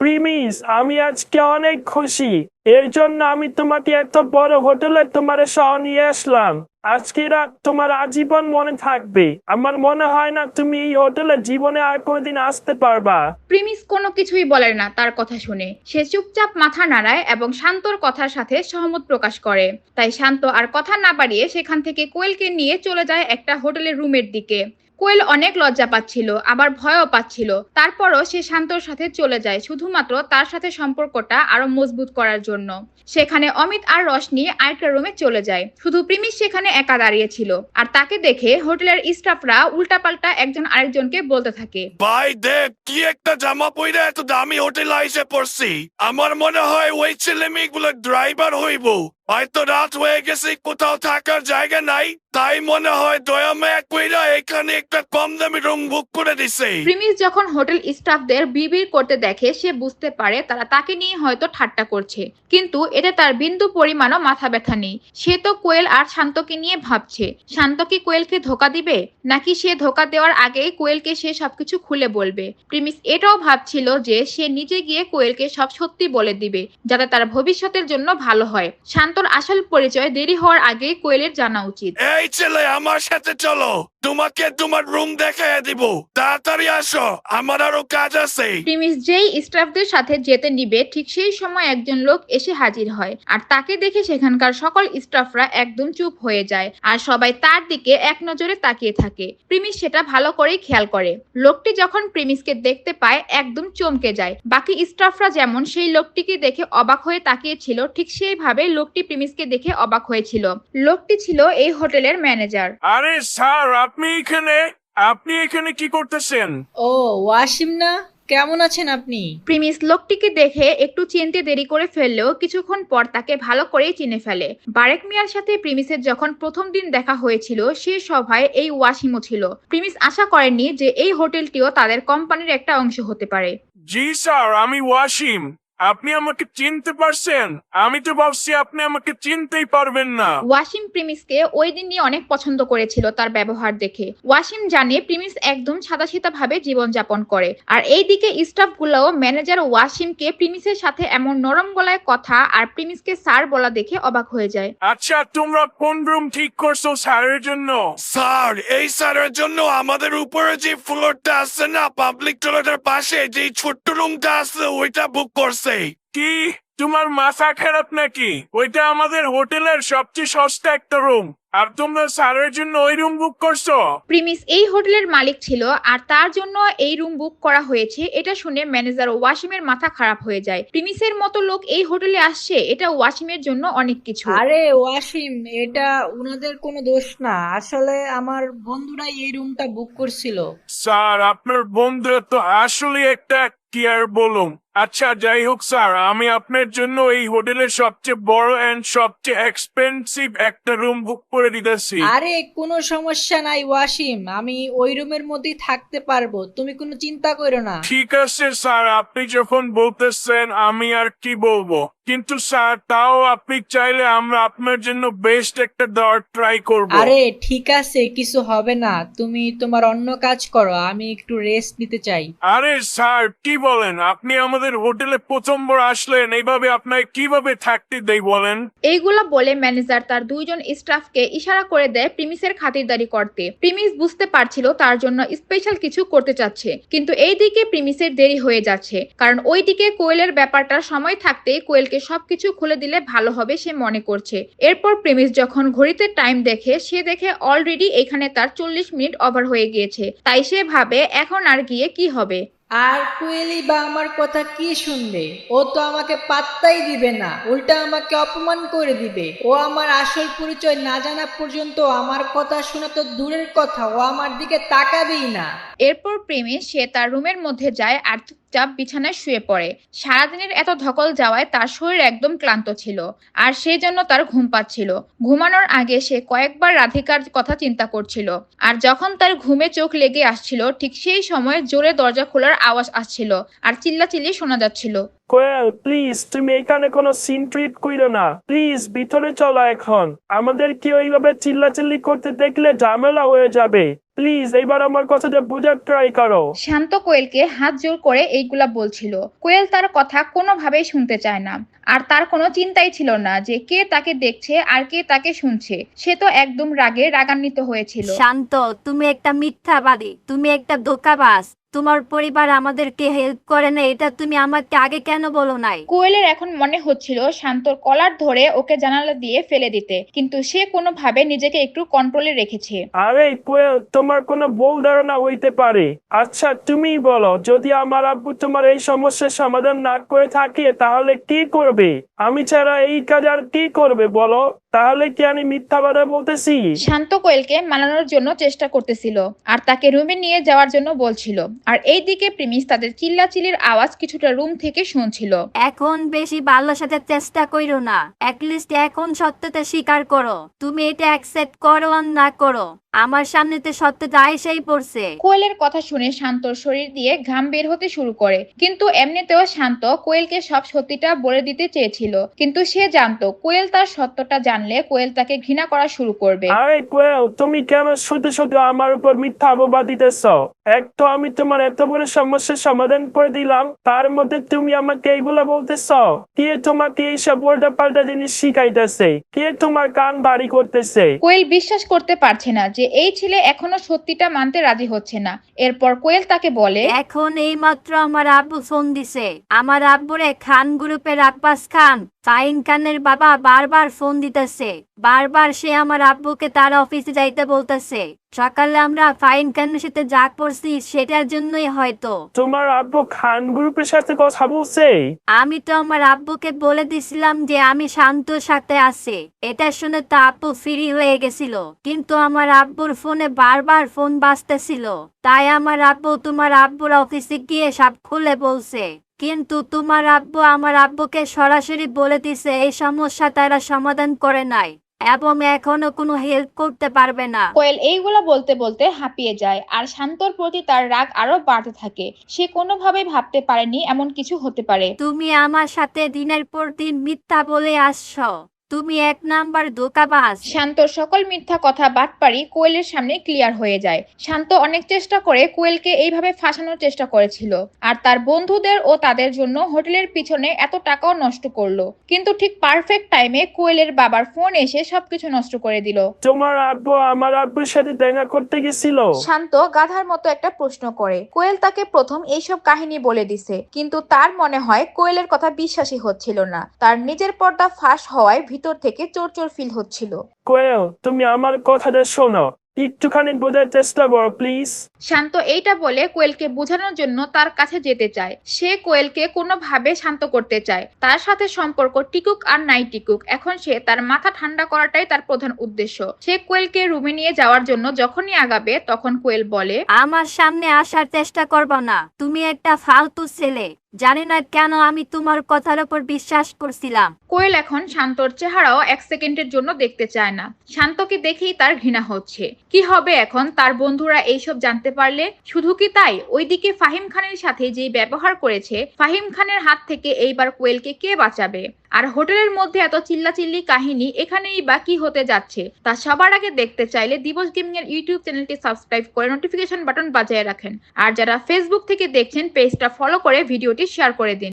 Premise, আমি আজকে অনেক খুশি। এর জন্য আমি তোমাকে এত বড় হোটেলে তোমার সহ নিয়ে আসলাম। আজকে রাত তোমার আজীবন মনে থাকবে। আমার মনে হয় না তুমি এই হোটেলে জীবনে আর কোনোদিন আসতে পারবা। প্রিমিস কোনো কিছুই বলে না তার কথা শুনে। সে চুপচাপ মাথা নাড়ায় এবং শান্তর কথার সাথে সহমত প্রকাশ করে। তাই শান্ত আর কথা না বাড়িয়ে সেখান থেকে কোয়েলকে নিয়ে চলে যায় একটা হোটেলের রুমের দিকে। কোয়েল অনেক লজ্জা পাচ্ছিল, আবার ভয়ও পাচ্ছিল। তারপরও সে শান্তর সাথে চলে যায় শুধুমাত্র তার সাথে সম্পর্কটা আরো মজবুত করার জন্য। সেখানে অমিত আর রশনি আরেকটা রুমে চলে যায়। শুধু প্রিমিস সেখানে একা দাঁড়িয়ে ছিল। আর তাকে দেখে হোটেলের স্টাফরা উল্টাপাল্টা একজন আরেকজনকে বলতে থাকে, ভাই দেখ কি একটা জামা পইরা এত দামি হোটেল আইসে পড়ছি। আমার মনে হয় ওই ছেলে মেয়েগুলো ড্রাইভার হইব। হয়তো রাত হয়ে গেছে, কোথাও থাকার জায়গা নাই, তাই মনে হয় দয়া মায়া কইরা এখানে একটা কম দামি রুম বুক করে দিছে। প্রিমিস যখন হোটেল স্টাফদের বিড়বিড় করতে দেখে সে বুঝতে পারে তারা তাকে নিয়ে হয়তো ঠাট্টা করছে, কিন্তু এতে তার বিন্দু পরিমাণও মাথা ব্যথা নেই। সে তো কোয়েল আর শান্তকে নিয়ে ভাবছে শান্ত কি কোয়েলকে ধোকা দিবে, নাকি সে ধোকা দেওয়ার আগেই কোয়েলকে সে সবকিছু খুলে বলবে। প্রিমিস এটাও ভাবছিল যে সে নিজে গিয়ে কোয়েলকে সব সত্যি বলে দিবে, যাতে তার ভবিষ্যতের জন্য ভালো হয়। শান্তর আসল পরিচয় দেরি হওয়ার আগেই কোয়েলের জানা উচিত। এই ছেলে আমার সাথে চলো, তোমাকে তোমার রুম দেখাইয়া দিব। তাড়াতাড়ি আসো, আমার আরো কাজ আছে। প্রিমিস যেই স্টাফদের সাথে যেতে নিবে ঠিক সেই সময় একজন লোক এসে হাজির হয়। আর তাকে দেখে সেখানকার সকল স্টাফরা একদম চুপ হয়ে যায় আর সবাই তার দিকে এক নজরে তাকিয়ে থাকে। প্রিমিস সেটা ভালো করেই খেয়াল করে। লোকটি যখন প্রিমিসকে দেখতে পায় একদম চমকে যায়। বাকি স্টাফরা যেমন সেই লোকটিকে দেখে অবাক হয়ে তাকিয়েছিল, ঠিক সেইভাবে লোকটি প্রিমিসকে দেখে অবাক হয়েছিল। লোকটি ছিল এই হোটেলের ম্যানেজার। আরে স্যার, আপনি এখানে কি করতেছেন? ও, ওয়াসিম না? কেমন আছেন আপনি? প্রিমিস লোকটিকে দেখে একটু চিনতে দেরি করে ফেললেও কিছুক্ষণ পর তাকে ভালো করেই চিনে ফেলে। বারেক মিয়ার সাথে প্রিমিসের যখন প্রথম দিন দেখা হয়েছিল সে সভায় এই ওয়াসিমও ছিল। প্রিমিস আশা করেননি যে এই হোটেলটিও তাদের কোম্পানির একটা অংশ হতে পারে। জি স্যার, আমি ওয়াসিম। আপনি আমাকে চিনতে পারছেন? আমি তো ভাবছি আপনি আমাকে চিনতেই পারবেন না। ওয়াসিম প্রিমিসকে ওই দিনই অনেক পছন্দ করেছিল তার ব্যবহার দেখে। ওয়াসিম জানে প্রিমিস একদম সাদাসিধা ভাবে জীবনযাপন করে। আর এইদিকে স্টাফগুলোও ম্যানেজার ওয়াসিমকে প্রিমিসের সাথে এমন নরম গলায় কথা আর প্রিমিসকে স্যার বলা দেখে অবাক হয়ে যায়। আচ্ছা, তোমরা কোন রুম ঠিক করছো স্যারের জন্য? স্যার, এই স্যারের জন্য আমাদের উপরে যে ফ্লোরটা আছে না, পাবলিক টয়লেটের পাশে যে ছোট্ট রুমটা আছে ওইটা বুক করছে। কি তোমার মাথা খারাপ নাকি? ওইটা আমাদের হোটেলের সবচেয়ে সস্তা একটা রুম, আর তোমরা স্যারের জন্য ওই রুম বুক করছো? প্রিমিস এই হোটেলের মালিক ছিল আর তার জন্য এই রুম বুক করা হয়েছে এটা শুনে ম্যানেজার ওয়াসিমের মাথা খারাপ হয়ে যায়। প্রিমিসের মতো লোক এই হোটেলে আসছে, এটা ওয়াসিমের জন্য অনেক কিছু। আরে ওয়াসিম, এটা উনাদের কোনো দোষ না। আসলে আমার বন্ধুরাই এই রুমটা বুক করছিল। স্যার, আপনার বন্ধু তো আসলে একটা কি আর বলুম। আচ্ছা, যাই হোক স্যার, আমি আপনার জন্য এই হোটেলের সবচেয়ে বড় এন্ড সবচেয়ে এক্সপেন্সিভ একটা রুম বুক করে দিতেছি। আরে কোনো সমস্যা নাই ওয়াসিম, আমি ওই রুমের মধ্যেই থাকতে পারবো, তুমি কোনো চিন্তা করো না। ঠিক আছে স্যার, আপনি যখন বলতেছেন আমি আর কি বলবো। কিন্তু স্যার, তাও আপনি চাইলে আমরা আপনার জন্য বেস্ট একটা দেওয়ার ট্রাই করব। আরে ঠিক আছে, কিছু হবে না, তুমি তোমার অন্য কাজ করো, আমি একটু রেস্ট নিতে চাই। আরে স্যার, কি বলেন? আপনি আমাদের হোটেলে প্রথমবার আসলেন, এইভাবে আপনাকে কিভাবে থাকতে দেই বলেন? এইগুলো বলে ম্যানেজার তার দুইজন স্টাফকে ইশারা করে দেয় প্রিমিসের খাতিরদারি করতে। প্রিমিস বুঝতে পারছিল তার জন্য স্পেশাল কিছু করতে চাচ্ছে, কিন্তু এইদিকে প্রিমিসের দেরি হয়ে যাচ্ছে, কারণ ওইদিকে কোয়েলের ব্যাপারটা সময় থাকতেই কোয়েলকে সবকিছু খুলে দিলে ভালো হবে সে মনে করছে। এরপর প্রিমিস যখন ঘড়িতে টাইম দেখে সে দেখে অলরেডি এখানে তার 40 মিনিট ওভার হয়ে গিয়েছে। তাই সে ভাবে এখন আর গিয়ে কি হবে। আর কোয়েলি বা আমার কথা কি শুনবে? ও তো আমাকে পাত্তাই দিবে না, উল্টা আমাকে অপমান করে দিবে। ও আমার আসল পরিচয় না জানা পর্যন্ত আমার কথা শোনা তো দূরের কথা, ও আমার দিকে তাকাবেই না। এরপর প্রেমে সে তার রুমের মধ্যে যায় আর চুপচাপ বিছানায় শুয়ে পড়ে। সারাদিনের এত ধকল যাওয়ায় তার শরীর একদম ক্লান্ত ছিল আর সেই জন্য তার ঘুম পাচ্ছিল। ঘুমানোর আগে সে কয়েকবার রাধিকার কথা চিন্তা করছিল। আর যখন তার ঘুমে চোখ লেগে আসছিল ঠিক সেই সময় জোরে দরজা খোলার আওয়াজ আসছিল আর চিল্লাচিল্লি শোনা যাচ্ছিল। কোয়েল প্লিজ তুমি এখানে কোনো সিন ট্রিট করো না, প্লিজ ভিতরে চলো এখন। আমাদের কি ওইভাবে চিল্লাচিল্লি করতে দেখলে ঝামেলা হয়ে যাবে, প্লিজ এবার আমার কথাটা বোঝার ট্রাই করো। শান্ত কোয়েলকে হাত জোর করে এইগুলা বলছিল। কোয়েল তার কথা কোনোভাবেই শুনতে চায় না, আর তার কোনো চিন্তাই ছিল না যে কে তাকে দেখছে আর কে তাকে শুনছে। সে তো একদম রাগে রাগান্বিত হয়েছিল। শান্ত, তুমি একটা মিথ্যাবাদী, তুমি একটা ধোঁকাবাজ। তোমার পরিবার আমাদেরকে হেল্প করে না, এটা তুমি আমাকে আগে কেন বলো নাই? কোয়েলের এখন মনে হচ্ছিল শান্তর কলার ধরে ওকে জানালা দিয়ে ফেলে দিতে, কিন্তু সে কোনোভাবে নিজেকে একটু কন্ট্রোলে রেখেছে। আরে কোয়েল, তোমার কোনো ভুল ধারণা হইতে পারে। আচ্ছা তুমি বলো, যদি আমার আব্বু তোমার এই সমস্যার সমাধান না করে থাকে তাহলে কি করবে? আমি ছাড়া এই কাজ আর কি করবে বলো? তাহলে কি আমি মিথ্যা কথা বলতেছি? শান্ত কোয়েলকে মানানোর জন্য চেষ্টা করতেছিল আর তাকে রুমে নিয়ে যাওয়ার জন্য বলছিল। আর এইদিকে প্রিমিস তাদের চিল্লাচিল্লির আওয়াজ কিছুটা রুম থেকে শুনছিল। এখন বেশি ভালোর সাথে চেষ্টা করো না, অ্যাটলিস্ট এখন সত্যতা স্বীকার করো। তুমি এটা অ্যাকসেপ্ট করো আর না করো, আমার সামনেতে সত্যতা এসেই পড়ছে। কোয়েলের কথা শুনে শান্তর শরীর দিয়ে ঘাম বের হতে শুরু করে, কিন্তু এমনিতেও শান্ত কোয়েলকে সব সত্যিটা বলে দিতে চেয়েছিল। কিন্তু সে জানতো কোয়েল তার সত্যটা জানলে কোয়েল তাকে ঘৃণা করা শুরু করবে। আরে কোয়েল, তুমি কেন শুধু শুধু আমার উপর মিথ্যা অপবাদ দিতেছ? এক তো আমি তোমার এত বড় সমস্যার সমাধান করে দিলাম, তার মধ্যে তুমি আমাকে এইগুলা বলতেছ? কে তোমাকে এইসব উল্টা পাল্টা জিনিস শিখাইতেছে? কে তোমার কান ভারী করতেছে? কোয়েল বিশ্বাস করতে পারছে না যে এই ছেলে এখনো সত্যিটা মানতে রাজি হচ্ছে না। এরপর কোয়েল তাকে বলে, এখন এই মাত্র আমার আব্বু ফোন দিছে। আমার আব্বুরে খান গ্রুপের আব্বাস খান, ফাহিম খানের বাবা বারবার ফোন দিতেছে। বারবার সে আমার আব্বুকে তার অফিসে যাইতে বলতেছে। সকালে আমরা ফাহিম খানের সাথে যা করছি সেটার জন্যই হয়তো। তোমার আব্বু খান গ্রুপের সাথে কথা বলছে? আমি তো আমার আব্বুকে বলে দিছিলাম যে আমি শান্তর সাথে আছি। এটা শুনে তো আব্বু ফ্রি হয়ে গেছিল, কিন্তু আমার আব্বুর ফোনে বারবার ফোন বাজতেছিল। তাই আমার আব্বু তোমার আব্বুর অফিসে গিয়ে সব খুলে বলছে। কিন্তু তোমার আব্বু আমার আব্বুকে সরাসরি বলে দিছে এই সমস্যা তারা সমাধান করে নাই এবং এখনো কোনো হেল্প করতে পারবে না। কোয়েল এইগুলা বলতে বলতে হাঁপিয়ে যায় আর শান্তর প্রতি তার রাগ আরো বাড়তে থাকে। সে কোনোভাবেই ভাবতে পারেনি এমন কিছু হতে পারে। তুমি আমার সাথে দিনের পর দিন মিথ্যা বলে আসছো, তুমি এক নাম্বার ধোঁকাবাজ। শান্তর সকল মিথ্যা কথা বাটপারি কোয়েলের সামনে ক্লিয়ার হয়ে যায়। শান্ত অনেক চেষ্টা করে কোয়েলকে এইভাবে ফাঁসানোর চেষ্টা করেছিল, আর তার বন্ধুদের ও তাদের জন্য হোটেলের পিছনে এত টাকাও নষ্ট করলো। কিন্তু ঠিক পারফেক্ট টাইমে কোয়েলের বাবার ফোন এসে সবকিছু নষ্ট করে দিল। তোমার আব্বু আমার আব্বুর সাথে দেখা করতে গেছিল? শান্ত গাধার মতো একটা প্রশ্ন করে। কোয়েল তাকে প্রথম এইসব কাহিনী বলে দিছে, কিন্তু তার মনে হয় কোয়েলের কথা বিশ্বাসই হচ্ছিল না। তার নিজের পর্দা ফাঁস হওয়ায় ভিতর থেকে চোর ফিল হচ্ছিল। কোয়েল, তুমি আমার কথাটা শোনো, একটুখানি বোঝার চেষ্টা করো প্লিজ। শান্ত এইটা বলে কোয়েলকে বোঝানোর জন্য তার কাছে যেতে চায়। সে কোয়েলকে কোনোভাবে শান্ত করতে চায়। তার সাথে সম্পর্ক টিকুক আর নাই টিকুক, এখন সে তার মাথা ঠান্ডা করাটাই তার প্রধান উদ্দেশ্য। সে কোয়েলকে রুমে নিয়ে যাওয়ার জন্য যখনই আগাবে তখন কোয়েল বলে, আমার সামনে আসার চেষ্টা করবো না, তুমি একটা ফালতু ছেলে। জানি না কেন আমি তোমার কথার উপর বিশ্বাস করছিলাম। কোয়েল এখন শান্তর চেহারাও এক সেকেন্ডের জন্য দেখতে চায় না। শান্তকে দেখেই তার ঘৃণা হচ্ছে। কি হবে এখন তার বন্ধুরা এইসব জানতে পারলে? শুধু কি তাই, ওইদিকে ফাহিম খানের সাথে যে ব্যবহার করেছে, ফাহিম খানের হাত থেকে এইবার কোয়েলকে কে বাঁচাবে? আর হোটেলের মধ্যে এত চিল্লাচিল্লি কাহিনী এখানেই বা কি হতে যাচ্ছে তা সবার আগে দেখতে চাইলে দিবস গেমিং এর ইউটিউব চ্যানেলটি সাবস্ক্রাইব করে নোটিফিকেশন বাটন বাজিয়ে রাখেন। আর যারা ফেসবুক থেকে দেখছেন পেজটা ফলো করে ভিডিওটি শেয়ার করে দিন।